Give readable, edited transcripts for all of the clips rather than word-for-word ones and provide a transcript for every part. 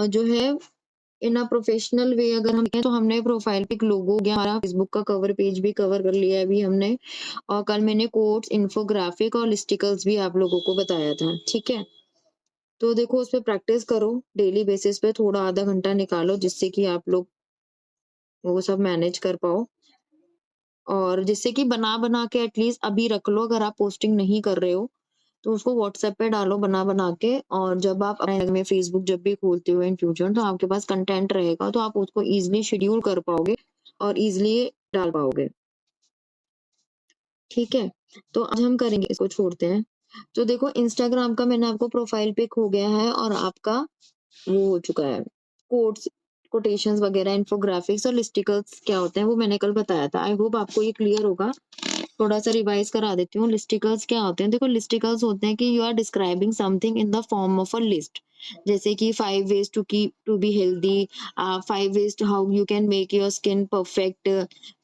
जो है इन a professional way अगर हम कहें तो हमने प्रोफाइल पिक, लोगो हो गया, हमारा फेसबुक का कवर पेज भी कवर कर लिया है अभी हमने। और कल मैंने कोट्स, इन्फोग्राफिक और लिस्टिकल्स भी आप लोगों को बताया था, ठीक है? तो देखो उस पे प्रैक्टिस करो, डेली बेसिस पे थोड़ा आधा घंटा निकालो जिससे कि आप लोग वो सब मैनेज कर पाओ। और जिससे कि बना-बना के एटलीस्ट अभी रख लो, अगर आप पोस्टिंग नहीं कर रहे हो, तो उसको व्हाट्सएप पे डालो बना-बना के। और जब आप अपने में फेसबुक जब भी खोलते हो इन फ्यूचर, तो आपके पास कंटेंट रहेगा, तो आप उसको ईज़िली शेड्यूल कर पाओगे और ईज़िली डाल पाओगे। ठीक है? तो आज हम करेंगे, इसको छोड़ते हैं। तो देखो इंस्टाग्राम का मैंने आपको प्रोफाइल पिक हो गया है और आपका वो हो चुका है। कोट्स, कोटेशंस वगैरह, इन्फोग्राफिक्स और लिस्टिकल्स क्या होते हैं वो मैंने कल बताया था। आई होप आपको ये क्लियर होगा। थोड़ा-सा रिवाइज़ करा देती हूँ। लिस्टिकल्स क्या होते हैं? देखो लिस्टिकल्स होते हैं कि you are describing something in the form of a list. जैसे कि 5 ways to be healthy, 5 ways how you can make your skin perfect,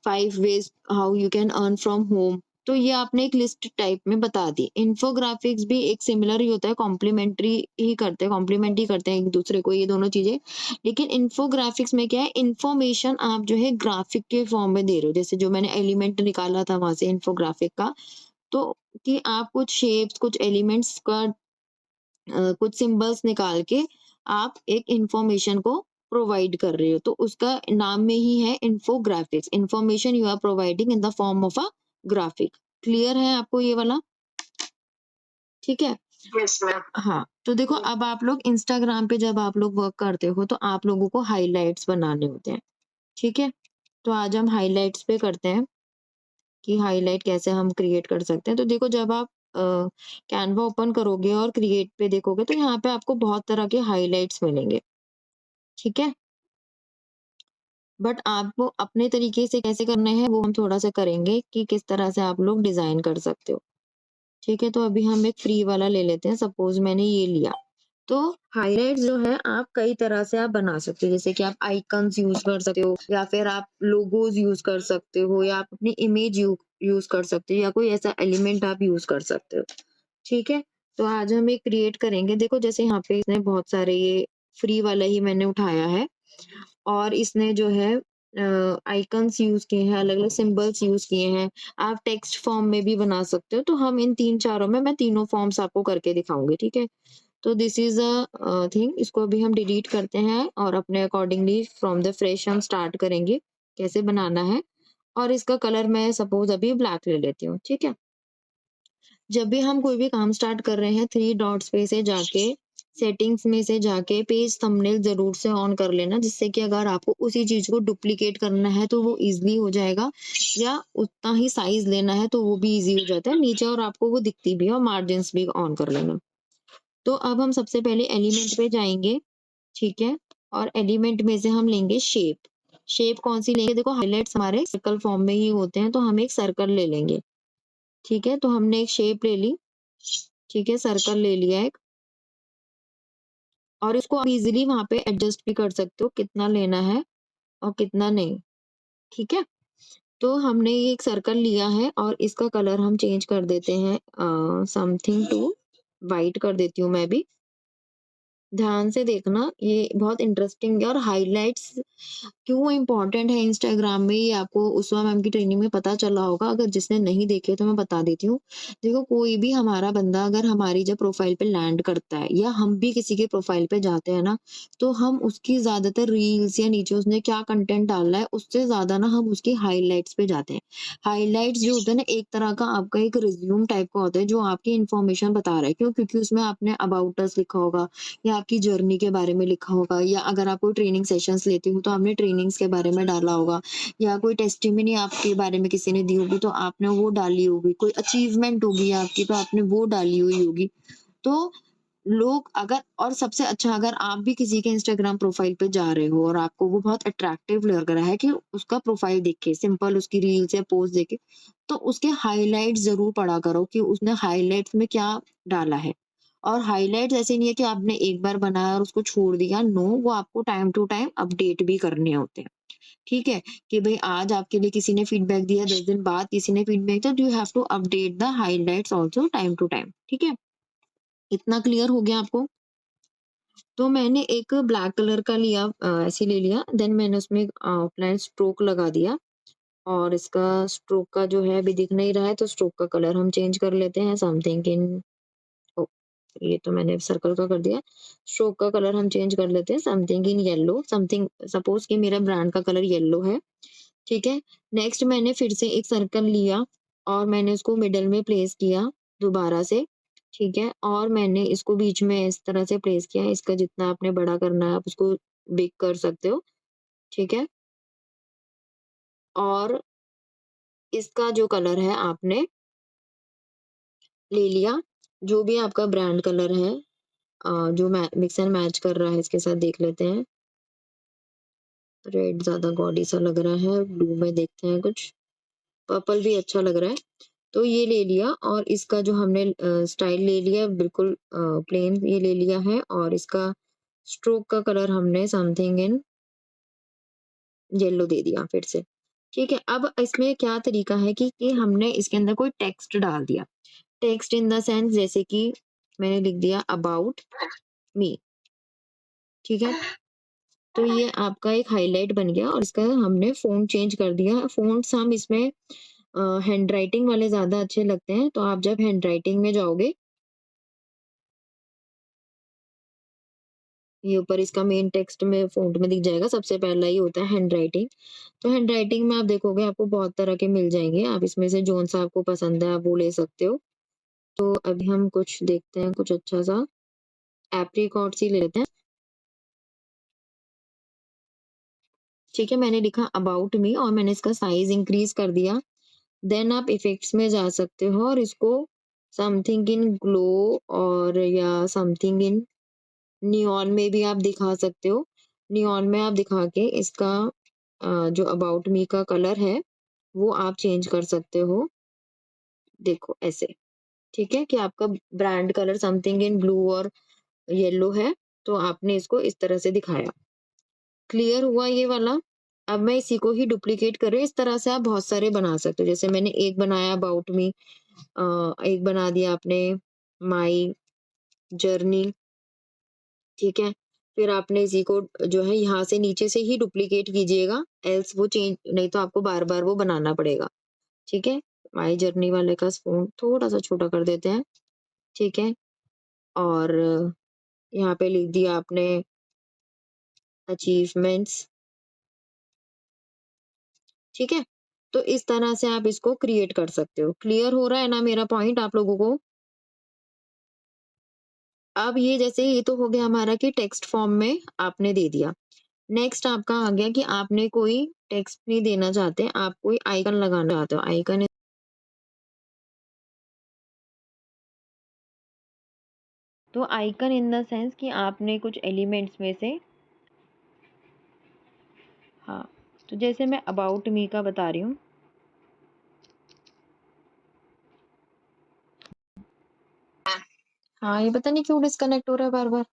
5 ways how you can earn from home. तो ये आपने एक लिस्ट टाइप में बता दी। Infographics भी एक सिमिलर ही होता है, कॉम्प्लीमेंट ही करते हैं एक-दूसरे को ये दोनों चीज़ें। लेकिन इन्फोग्राफिक्स में क्या है, इन्फॉर्मेशन आप जो है ग्राफिक के फॉर्म में दे रहे हो। जैसे जो मैंने एलिमेंट निकाला था वहाँ से इन्फोग्राफिक का, तो कि आप कुछ शेप्स, कुछ एलिमेंट्स का कुछ सिंबल्स निकाल के आप एक इन्फॉर्मेशन को प्रोवाइड कर रहे हो। तो उसका नाम में ही है infographics. Information you are providing in the form of a graphic. Clear है आपको ये वाला? ठीक है? Yes ma'am. हाँ, तो देखो अब आप लोग इंस्टाग्राम पे जब आप लोग वर्क करते हो तो आप लोगों को हाइलाइट्स बनाने होते हैं, ठीक है? तो आज हम हाइलाइट्स पे करते हैं कि हाइलाइट कैसे हम क्रिएट कर सकते हैं। तो देखो जब आप अ, कैनवा ओपन करोगे और क्रिएट पे देखोगे तो यहाँ पे आपको बहुत तरह के हाइलाइट्स मिलेंगे, ठीक है? बट आपको अपने तरीके से कैसे करने हैं वो हम थोड़ा-सा करेंगे कि किस तरह से आप लोग डिज़ाइन कर सकते हो, ठीक है? तो अभी हम एक फ्री वाला ले लेते हैं, सपोज़ मैंने ये लिया। तो हाइलाइट्स जो है आप कई तरह से आप बना सकते हो, जैसे कि आप आइकन्स यूज़ कर सकते हो या फिर आप लोगोज़ यूज़ कर सकते हो या आप अपनी इमेज यूज़ कर सकते हो या कोई ऐसा एलिमेंट आप यूज़ कर सकते हो, ठीक है? तो आज हम ये क्रिएट करेंगे। देखो जैसे यहाँ पे इसने बहुत सारे ये फ्री वाला ही मैंने उठाया है और इसने जो है आइकन्स यूज़ किए हैं, अलग-अलग सिंबल्स यूज़ किए हैं। आप टेक्स्ट फॉर्म में भी बना सकते हो, तो हम इन 3-4 में मैं तीनों फॉर्म्स आपको करके दिखाऊँगी, ठीक है? तो दिस इज़ अ थिंग, इसको अभी हम डिलीट करते हैं और अपने अकॉर्डिंगली फ्रॉम द फ्रेश हम स्टार्ट करेंगे, कैसे बनाना है। और इसका कलर मैं सपोज़ अभी ब्लैक ले लेती हूँ, ठीक है? जब भी हम कोई भी काम स्टार्ट कर रहे हैं, 3 डॉट्स पे से जाके, सेटिंग्स में से जाके पेज थंबनेल ज़रूर से ऑन कर लेना, जिससे कि अगर आपको उसी चीज़ को डुप्लिकेट करना है, तो वो ईज़िली हो जाएगा या उतना ही साइज़ लेना है, तो वो भी ईज़ी हो जाता है नीचे और आपको वो दिखती भी है और मार्जिन्स भी ऑन कर लेना। तो अब हम सबसे पहले एलिमेंट पे जाएँगे, ठीक है? और एलिमेंट में से हम लेंगे शेप। शेप कौन-सी लेंगे? देखो हाइलाइट्स हमारे सर्कल फॉर्म में ही होते हैं, तो हम एक सर्कल ले लेंगे, ठीक है? तो हमने एक शेप ले ली, ठीक है? सर्कल ले लिया एक और इसको आप इज़िली वहाँ पे एडजस्ट भी कर सकते हो, कितना लेना है और कितना नहीं, ठीक है? तो हमने ये एक सर्कल लिया है और इसका कलर हम चेंज कर देते हैं समथिंग टू व्हाइट कर देती हूँ मैं भी। ध्यान से देखना, ये बहुत इंटरेस्टिंग है और हाइलाइट्स क्यों इम्पोर्टेंट है इंस्टाग्राम में, ये आपको उस्मा मैम की ट्रेनिंग में पता चला होगा। अगर जिसने नहीं देखे तो मैं बता देती हूँ। देखो कोई भी हमारा बंदा अगर हमारी जब प्रोफाइल पे लैंड करता है या हम भी किसी के प्रोफाइल पे जाते हैं ना, तो हम उसकी ज़्यादातर रील्स या नीचे उसने क्या कंटेंट डाला है उससे ज़्यादा ना हम उसकी हाइलाइट्स पे जाते हैं। हाइलाइट्स जो होता है ना, एक तरह का आपका एक रिज्यूम टाइप का होता है जो आपकी इन्फॉर्मेशन बता रहा है। क्यों? क्योंकि उसमें आपने अबाउट अस लिखा होगा या आपकी जर्नी के बारे में लिखा होगा या अगर आप कोई ट्रेनिंग सेशंस लेते हो तो आपने ट्रेनिंग्स के बारे में डाला होगा या कोई टेस्टिमनी आपके बारे में किसी ने दी होगी तो आपने वो डाली होगी, कोई अचीवमेंट होगी आपकी तो आपने वो डाली हुई होगी। तो लोग अगर और सबसे अच्छा, अगर आप भी किसी के इंस्टाग्राम प्रोफाइल पे जा रहे हो और आपको वो बहुत अट्रैक्टिव लग रहा है कि उसका प्रोफाइल देख के, सिंपल उसकी रील्स या पोस्ट देख के, तो उसके हाइलाइट्स ज़रूर पढ़ा करो कि उसने हाइलाइट्स में क्या डाला है। और हाइलाइट्स ऐसे नहीं है कि आपने एक बार बनाया और उसको छोड़ दिया, नो, वो आपको टाइम टू टाइम अपडेट भी करने होते हैं। ठीक है? कि भई आज आपके लिए किसी ने फीडबैक दिया, 10 दिन बाद किसी ने फीडबैक दिया, तो you have to update the highlights also time to time. ठीक है? इतना क्लियर हो गया आपको? तो मैंने एक ब्लैक कलर का लिया, ऐसे ले लिया, देन मैंने उसमें आउटलाइन स्ट्रोक लगा दिया और इसका स्ट्रोक का जो है अभी दिख नहीं रहा है, तो स्ट्रोक का कलर हम चेंज कर लेते हैं समथिंग इन ओ, ये तो मैंने सर्कल का कर दिया। स्ट्रोक का कलर हम चेंज कर लेते हैं something in yellow, something suppose कि मेरा ब्रांड का कलर येलो है, ठीक है? नेक्स्ट मैंने फिर से एक सर्कल लिया और मैंने उसको मिडल में प्लेस किया दोबारा से, ठीक है? और मैंने इसको बीच में इस तरह से प्लेस किया, इसका जितना आपने बड़ा करना है आप उसको बिग कर सकते हो, ठीक है? और इसका जो कलर है आपने ले लिया, जो भी आपका ब्रांड कलर है, जो मिक्स एंड मैच कर रहा है इसके साथ देख लेते हैं। रेड ज़्यादा गॉडी सा लग रहा है, ब्लू में देखते हैं कुछ, पर्पल भी अच्छा लग रहा है। तो ये ले लिया और इसका जो हमने स्टाइल ले लिया बिल्कुल प्लेन ये ले लिया है और इसका स्ट्रोक का कलर हमने समथिंग इन येलो दे दिया फिर से। ठीक है, अब इसमें क्या तरीका है कि हमने इसके अंदर कोई टेक्स्ट डाल दिया। टेक्स्ट इन द सेंस जैसे कि मैंने लिख दिया अबाउट मी, ठीक है? तो ये आपका एक हाइलाइट बन गया और इसका हमने फ़ॉन्ट चेंज कर दिया। फ़ॉन्ट्स हम इसमें हैंडराइटिंग वाले ज़्यादा अच्छे लगते हैं, तो आप जब हैंडराइटिंग में जाओगे, ये ऊपर इसका मेन टेक्स्ट में फ़ॉन्ट में दिख जाएगा, सबसे पहला ही होता है हैंडराइटिंग। तो हैंडराइटिंग में आप देखोगे आपको बहुत तरह के मिल जाएँगे, आप इसमें से जौन-सा आपको पसंद है आप वो ले सकते हो। तो अभी हम कुछ देखते हैं, कुछ अच्छा-सा एप्रिकॉट्स ही ले लेते हैं। ठीक है, मैंने लिखा अबाउट मी और मैंने इसका साइज़ इंक्रीज़ कर दिया। देन आप इफ़ेक्ट्स में जा सकते हो और इसको समथिंग इन ग्लो और या समथिंग इन नियॉन में भी आप दिखा सकते हो। नियॉन में आप दिखा के इसका जो अबाउट मी का कलर है, वो आप चेंज कर सकते हो। देखो ऐसे, ठीक है? कि आपका brand colour something in blue और येलो है, तो आपने इसको इस तरह से दिखाया। क्लियर हुआ ये वाला? अब मैं इसी को ही डुप्लीकेट कर रही हूँ, इस तरह से आप बहुत सारे बना सकते हो। जैसे मैंने एक बनाया अबाउट मी, एक बना दिया आपने माई जर्नी, ठीक है? फिर आपने इसी को जो है यहाँ से नीचे से ही डुप्लीकेट कीजिएगा, एल्स वो चेंज नहीं तो आपको बार-बार वो बनाना पड़ेगा, ठीक है? माई जर्नी वाले का फ़ॉन्ट थोड़ा-सा छोटा कर देते हैं, ठीक है? और यहाँ पे लिख दिया आपने अचीवमेंट्स, ठीक है? तो इस तरह से आप इसको क्रिएट कर सकते हो। क्लियर हो रहा है ना मेरा पॉइंट आप लोगों को? अब ये जैसे ये तो हो गया हमारा कि टेक्स्ट फॉर्म में आपने दे दिया। नेक्स्ट आपका आ गया कि आपने कोई टेक्स्ट नहीं देना चाहते, आप कोई आइकन लगाना चाहते हो। आइकन तो आइकन इन द सेंस कि आपने कुछ एलिमेंट्स में से, हाँ, तो जैसे मैं अबाउट मी का बता रही हूँ। हाँ, ये पता नहीं क्यों डिस्कनेक्ट हो रहा है बार-बार।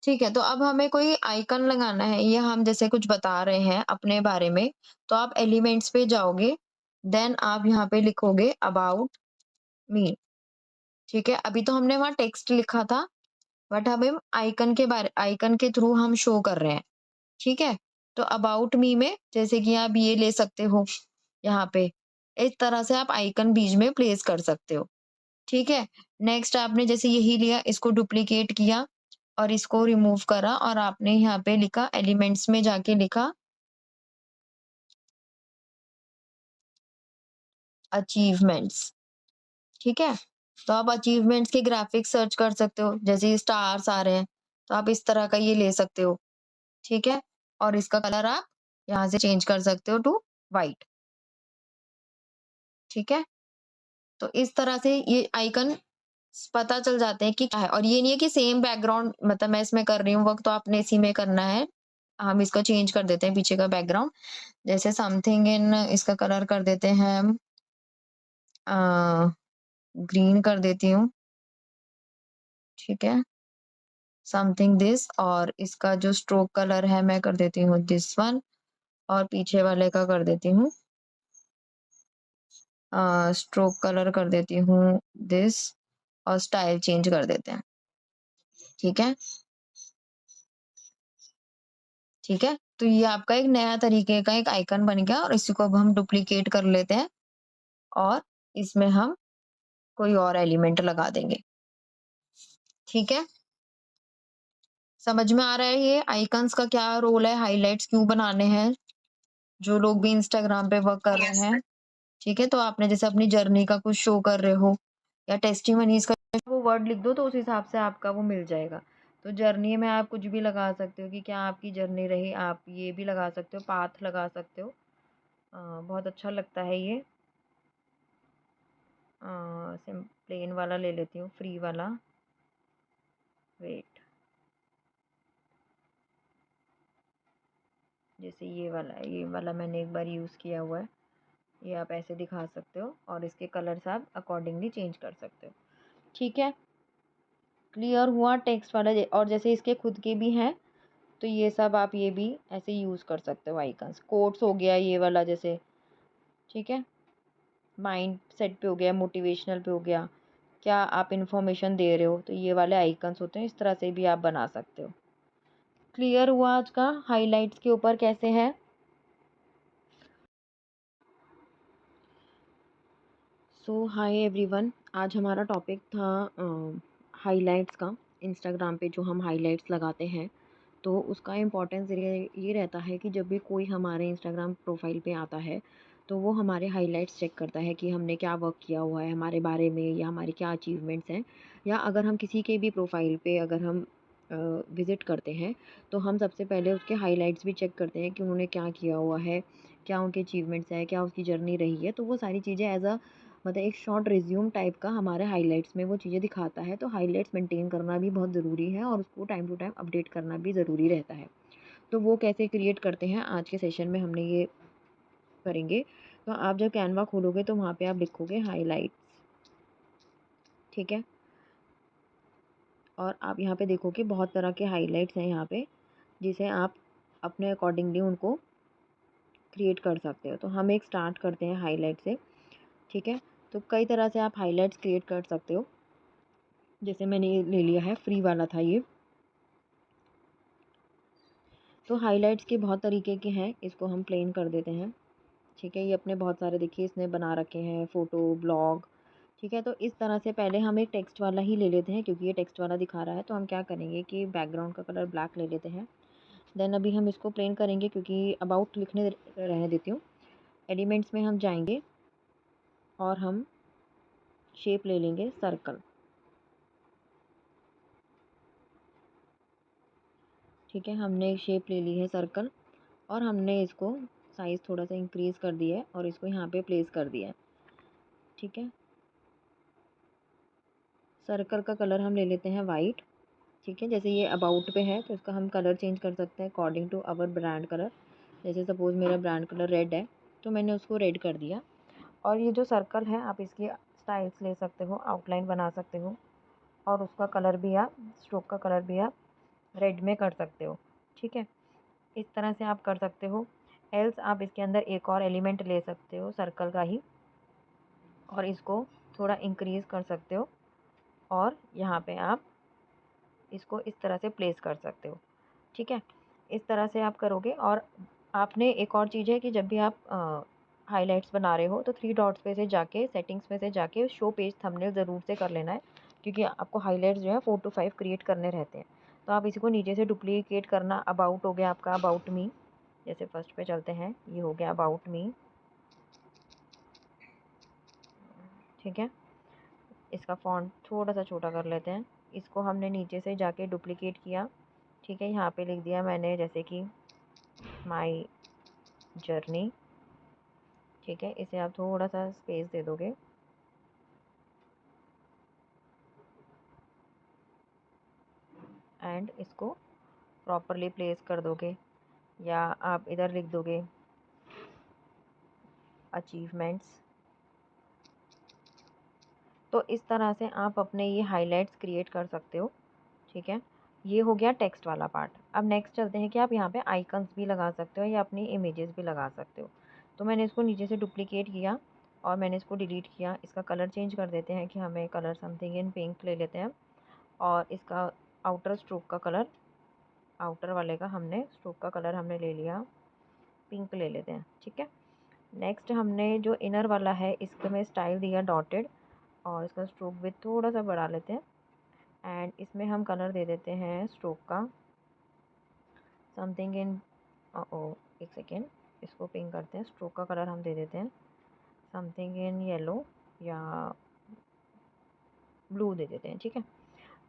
ठीक है, तो अब हमें कोई आइकन लगाना है या हम जैसे कुछ बता रहे हैं अपने बारे में, तो आप एलिमेंट्स पे जाओगे, देन आप यहाँ पे लिखोगे अबाउट मी, ठीक है? अभी तो हमने वहाँ टेक्स्ट लिखा था, बट अब हम आइकन के थ्रू हम शो कर रहे हैं, ठीक है? तो अबाउट मी में जैसे कि आप ये ले सकते हो यहाँ पे, इस तरह से आप आइकन बीच में प्लेस कर सकते हो, ठीक है? नेक्स्ट आपने जैसे यही लिया, इसको डुप्लीकेट किया और इसको रिमूव करा और आपने यहाँ पे लिखा एलिमेंट्स में जाके लिखा अचीवमेंट्स, ठीक है? तो आप अचीवमेंट्स के ग्राफिक्स सर्च कर सकते हो, जैसे ये स्टार्स आ रहे हैं, तो आप इस तरह का ये ले सकते हो, ठीक है? और इसका कलर आप यहाँ से चेंज कर सकते हो टू व्हाइट, ठीक है? तो इस तरह से ये आइकन पता चल जाते हैं कि क्या है और ये नहीं है कि सेम बैकग्राउंड मतलब मैं इसमें कर रही हूँ वर्क तो आपने इसी में करना है। हम इसका चेंज कर देते हैं पीछे का बैकग्राउंड, जैसे समथिंग इन इसका कलर कर देते हैं हम अ, ग्रीन कर देती हूँ, ठीक है? समथिंग दिस और इसका जो स्ट्रोक कलर है मैं कर देती हूँ दिस वन और पीछे वाले का कर देती हूँ स्ट्रोक कलर कर देती हूँ दिस और स्टाइल चेंज कर देते हैं, ठीक है? ठीक है? तो ये आपका एक नया तरीके का एक आइकन बन गया और इसी को अब हम डुप्लीकेट कर लेते हैं और इसमें हम कोई और एलिमेंट लगा देंगे। ठीक है? समझ में आ रहा है ये आइकन्स का क्या रोल है, हाइलाइट्स क्यों बनाने हैं? जो लोग भी इंस्टाग्राम पे वर्क कर रहे हैं, ठीक है? तो आपने जैसे अपनी जर्नी का कुछ शो कर रहे हो या टेस्टिमोनीज़ का वो वर्ड लिख दो तो उस हिसाब से आपका वो मिल जाएगा। तो जर्नी में आप कुछ भी लगा सकते हो कि क्या आपकी जर्नी रही, आप ये भी लगा सकते हो, पाथ लगा सकते हो। बहुत अच्छा लगता है ये। सिम प्लेन वाला ले लेती हूँ, फ्री वाला। वेट, जैसे ये वाला मैंने एक बार यूज़ किया हुआ है। ये आप ऐसे दिखा सकते हो और इसके कलर्स आप अकॉर्डिंगली चेंज कर सकते हो। ठीक है? क्लियर हुआ टेक्स्ट वाला और जैसे इसके खुद के भी हैं, तो ये सब आप ये भी ऐसे यूज़ कर सकते हो आइकन्स। कोट्स हो गया ये वाला जैसे, ठीक है? माइंड सेट पे हो गया, मोटिवेशनल पे हो गया। क्या आप इन्फॉर्मेशन दे रहे हो, तो ये वाले आइकन्स होते हैं, इस तरह से भी आप बना सकते हो। क्लियर हुआ आज का हाइलाइट्स के ऊपर कैसे है? सो हाय एवरीवन, आज हमारा टॉपिक था हाइलाइट्स का। इंस्टाग्राम पे जो हम हाइलाइट्स लगाते हैं, तो उसका इम्पोर्टेंस ये रहता है कि जब भी कोई हमारे इंस्टाग्राम प्रोफाइल पे आता है, तो वो हमारे हाइलाइट्स चेक करता है कि हमने क्या वर्क किया हुआ है हमारे बारे में या हमारे क्या अचीवमेंट्स हैं। या अगर हम किसी के भी प्रोफाइल पे अगर हम विज़िट करते हैं, तो हम सबसे पहले उसके हाइलाइट्स भी चेक करते हैं कि उन्होंने क्या किया हुआ है, क्या उनके अचीवमेंट्स हैं, क्या उसकी जर्नी रही है। तो वो सारी चीज़ें एज़ अ मतलब एक शॉर्ट रिज्यूम टाइप का हमारे हाइलाइट्स में वो चीज़ें दिखाता है। तो हाइलाइट्स मेंटेन करना भी बहुत ज़रूरी है और उसको टाइम टू टाइम अपडेट करना भी ज़रूरी रहता है। तो वो कैसे क्रिएट करते हैं आज के सेशन में हमने ये करेंगे। तो आप जब कैनवा खोलोगे तो वहाँ पे आप लिखोगे हाइलाइट्स, ठीक है? और आप यहाँ पे देखोगे बहुत तरह के हाइलाइट्स हैं यहाँ पे, जिसे आप अपने अकॉर्डिंगली उनको क्रिएट कर सकते हो। तो हम एक स्टार्ट करते हैं हाइलाइट से, ठीक है? तो कई तरह से आप हाइलाइट्स क्रिएट कर सकते हो। जैसे मैंने ये ले लिया है, फ्री वाला था ये। तो हाइलाइट्स के बहुत तरीके के हैं, इसको हम प्लेन कर देते हैं, ठीक है? ये अपने बहुत सारे देखिए इसने बना रखे हैं, फ़ोटो, ब्लॉग, ठीक है? तो इस तरह से पहले हम एक टेक्स्ट वाला ही ले लेते हैं क्योंकि ये टेक्स्ट वाला दिखा रहा है। तो हम क्या करेंगे कि बैकग्राउंड का कलर ब्लैक ले लेते हैं। देन अभी हम इसको प्लेन करेंगे क्योंकि अबाउट लिखने रहने देती हूँ। एलिमेंट्स में हम जाएँगे और हम शेप ले लेंगे सर्कल, ठीक है? हमने एक शेप ले ली है सर्कल और हमने इसको साइज़ थोड़ा-सा इंक्रीज़ कर दिया है और इसको यहाँ पे प्लेस कर दिया है, ठीक है? सर्कल का कलर हम ले लेते हैं वाइट, ठीक है? जैसे ये अबाउट पे है तो इसका हम कलर चेंज कर सकते हैं according to our brand colour. जैसे सपोज़ मेरा ब्रांड कलर रेड है, तो मैंने उसको रेड कर दिया। और ये जो सर्कल है आप इसकी स्टाइल्स ले सकते हो, आउटलाइन बना सकते हो और उसका कलर भी आप स्ट्रोक का कलर भी आप रेड में कर सकते हो, ठीक है? इस तरह से आप कर सकते हो। एल्स आप इसके अंदर एक और एलिमेंट ले सकते हो सर्कल का ही और इसको थोड़ा इंक्रीज़ कर सकते हो और यहाँ पे आप इसको इस तरह से प्लेस कर सकते हो, ठीक है? इस तरह से आप करोगे और आपने एक और चीज़ है कि जब भी आप हाइलाइट्स बना रहे हो तो 3 डॉट्स पे से जाके सेटिंग्स में से जाके शो पेज थंबनेल ज़रूर से कर लेना है क्योंकि आपको हाइलाइट्स जो है 4 टू 5 क्रिएट करने रहते हैं। तो आप इसी को नीचे से डुप्लीकेट करना। अबाउट हो गया आपका, अबाउट मी, जैसे फर्स्ट पे चलते हैं, ये हो गया अबाउट मी, ठीक है? इसका फ़ॉन्ट थोड़ा-सा छोटा कर लेते हैं। इसको हमने नीचे से जाके डुप्लीकेट किया, ठीक है? यहाँ पे लिख दिया मैंने जैसे कि माई जर्नी, ठीक है? इसे आप थोड़ा-सा स्पेस दे दोगे एंड इसको प्रॉपरली प्लेस कर दोगे या आप इधर लिख दोगे अचीवमेंट्स। तो इस तरह से आप अपने ये हाइलाइट्स क्रिएट कर सकते हो, ठीक है? ये हो गया टेक्स्ट वाला पार्ट। अब नेक्स्ट चलते हैं कि आप यहाँ पे आइकन्स भी लगा सकते हो या अपनी इमेजेस भी लगा सकते हो। तो मैंने इसको नीचे से डुप्लीकेट किया और मैंने इसको डिलीट किया। इसका कलर चेंज कर देते हैं कि हमें कलर समथिंग इन पिंक ले लेते हैं और इसका आउटर स्ट्रोक का कलर आउटर वाले का हमने स्ट्रोक का कलर हमने ले लिया, पिंक ले लेते हैं, ठीक है। नेक्स्ट हमने जो इनर वाला है इसको में स्टाइल दिया डॉटेड, और इसका स्ट्रोक भी थोड़ा सा बढ़ा लेते हैं। एंड इसमें हम कलर दे देते हैं स्ट्रोक का समथिंग इन एक सेकेंड, इसको पिंक करते हैं। स्ट्रोक का कलर हम दे देते हैं समथिंग इन येलो या ब्लू दे देते हैं, ठीक है।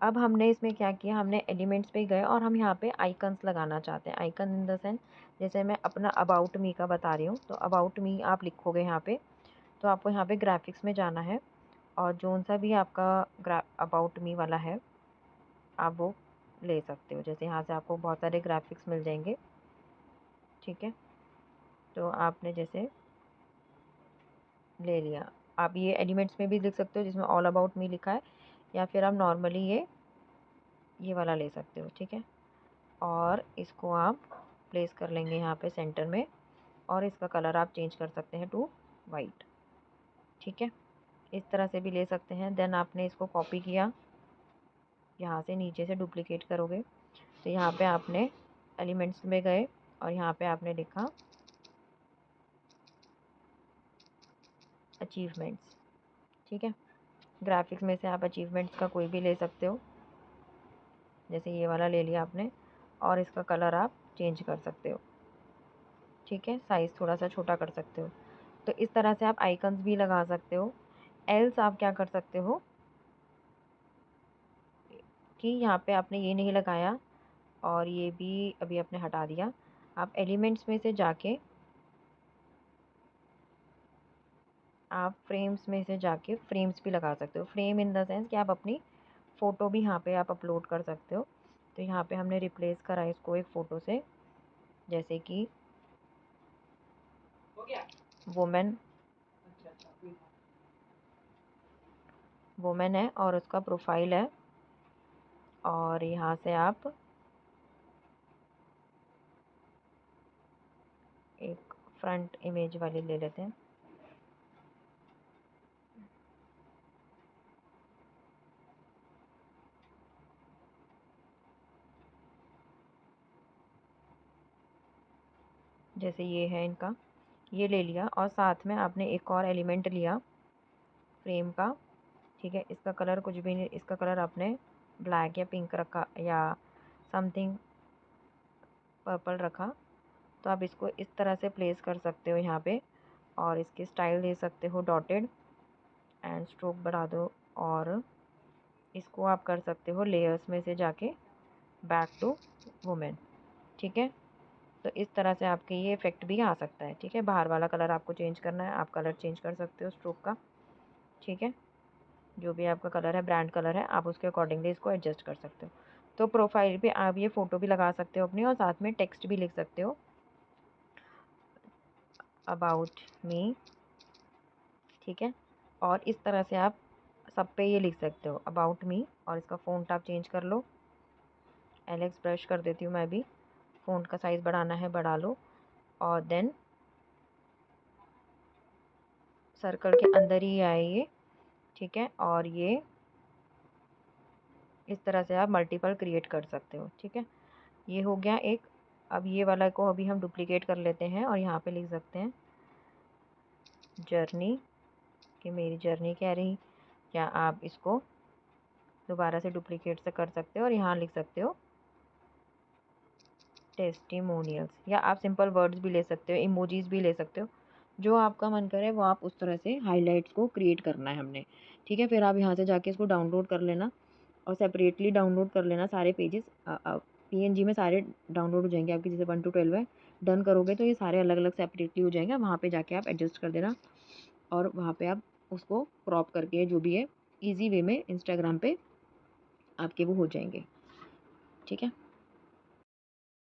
अब हमने इसमें क्या किया, हमने एलिमेंट्स पे गए और हम यहाँ पे आइकन्स लगाना चाहते हैं। आइकन इन द सेंस, जैसे मैं अपना अबाउट मी का बता रही हूँ, तो अबाउट मी आप लिखोगे यहाँ पे, तो आपको यहाँ पे ग्राफिक्स में जाना है और जो सा भी आपका अबाउट मी वाला है आप वो ले सकते हो। जैसे यहाँ से आपको बहुत सारे ग्राफिक्स मिल जाएंगे, ठीक है। तो आपने जैसे ले लिया, आप ये एलिमेंट्स में भी लिख सकते हो जिसमें ऑल अबाउट मी लिखा है, या फिर आप नॉर्मली ये वाला ले सकते हो, ठीक है। और इसको आप प्लेस कर लेंगे यहाँ पे सेंटर में, और इसका कलर आप चेंज कर सकते हैं टू वाइट, ठीक है। इस तरह से भी ले सकते हैं। देन आपने इसको कॉपी किया, यहाँ से नीचे से डुप्लीकेट करोगे तो यहाँ पे आपने एलिमेंट्स में गए और यहाँ पे आपने लिखा अचीवमेंट्स, ठीक है। ग्राफिक्स में से आप अचीवमेंट्स का कोई भी ले सकते हो, जैसे ये वाला ले लिया आपने, और इसका कलर आप चेंज कर सकते हो, ठीक है। साइज़ थोड़ा सा छोटा कर सकते हो। तो इस तरह से आप आइकन्स भी लगा सकते हो। एल्स आप क्या कर सकते हो कि यहाँ पे आपने ये नहीं लगाया और ये भी अभी आपने हटा दिया, आप एलिमेंट्स में से जाके आप फ्रेम्स में से जाके फ्रेम्स भी लगा सकते हो। फ्रेम इन द सेंस कि आप अपनी फ़ोटो भी यहाँ पे आप अपलोड कर सकते हो। तो यहाँ पे हमने रिप्लेस करा इसको एक फ़ोटो से, जैसे कि वुमेन वुमेन है और उसका प्रोफाइल है, और यहाँ से आप एक फ्रंट इमेज वाली ले लेते हैं। जैसे ये है इनका, ये ले लिया, और साथ में आपने एक और एलिमेंट लिया फ्रेम का, ठीक है। इसका कलर कुछ भी नहीं, इसका कलर आपने ब्लैक या पिंक रखा या समथिंग पर्पल रखा। तो आप इसको इस तरह से प्लेस कर सकते हो यहाँ पे, और इसकी स्टाइल दे सकते हो डॉटेड, एंड स्ट्रोक बढ़ा दो, और इसको आप कर सकते हो लेयर्स में से जाके बैक टू वुमेन, ठीक है। तो इस तरह से आपके ये इफ़ेक्ट भी आ सकता है, ठीक है। बाहर वाला कलर आपको चेंज करना है, आप कलर चेंज कर सकते हो स्ट्रोक का, ठीक है। जो भी आपका कलर है, ब्रांड कलर है, आप उसके अकॉर्डिंगली इसको एडजस्ट कर सकते हो। तो प्रोफाइल पे आप ये फ़ोटो भी लगा सकते हो अपनी, और साथ में टेक्स्ट भी लिख सकते हो अबाउट मी, ठीक है। और इस तरह से आप सब पे ये लिख सकते हो अबाउट मी, और इसका फ़ॉन्ट आप चेंज कर लो। एलेक्स ब्रश कर देती हूँ मैं भी, फ़ॉन्ट का साइज़ बढ़ाना है बढ़ा लो, और देन सर्कल के अंदर ही आए ये, ठीक है। और ये इस तरह से आप मल्टीपल क्रिएट कर सकते हो, ठीक है। ये हो गया एक। अब ये वाला को अभी हम डुप्लीकेट कर लेते हैं और यहाँ पे लिख सकते हैं जर्नी, कि मेरी जर्नी कह रही, या आप इसको दोबारा से डुप्लीकेट से कर सकते हो और यहाँ लिख सकते हो टेस्टिमोनियल्स, या आप सिंपल वर्ड्स भी ले सकते हो, इमोजीज भी ले सकते हो। जो आपका मन करे वो आप उस तरह से हाइलाइट्स को क्रिएट करना है हमने, ठीक है। फिर आप यहाँ से जाके इसको डाउनलोड कर लेना और सेपरेटली डाउनलोड कर लेना सारे पेजेस। PNG में सारे डाउनलोड हो जाएंगे आपके, जैसे 1 to 12 है। डन करोगे तो ये सारे अलग अलग सेपरेटली हो जाएंगे। वहाँ पे जाके आप एडजस्ट कर देना, और वहाँ पे आप उसको क्रॉप करके जो भी है ईजी वे में इंस्टाग्राम पे आपके वो हो जाएंगे, ठीक है।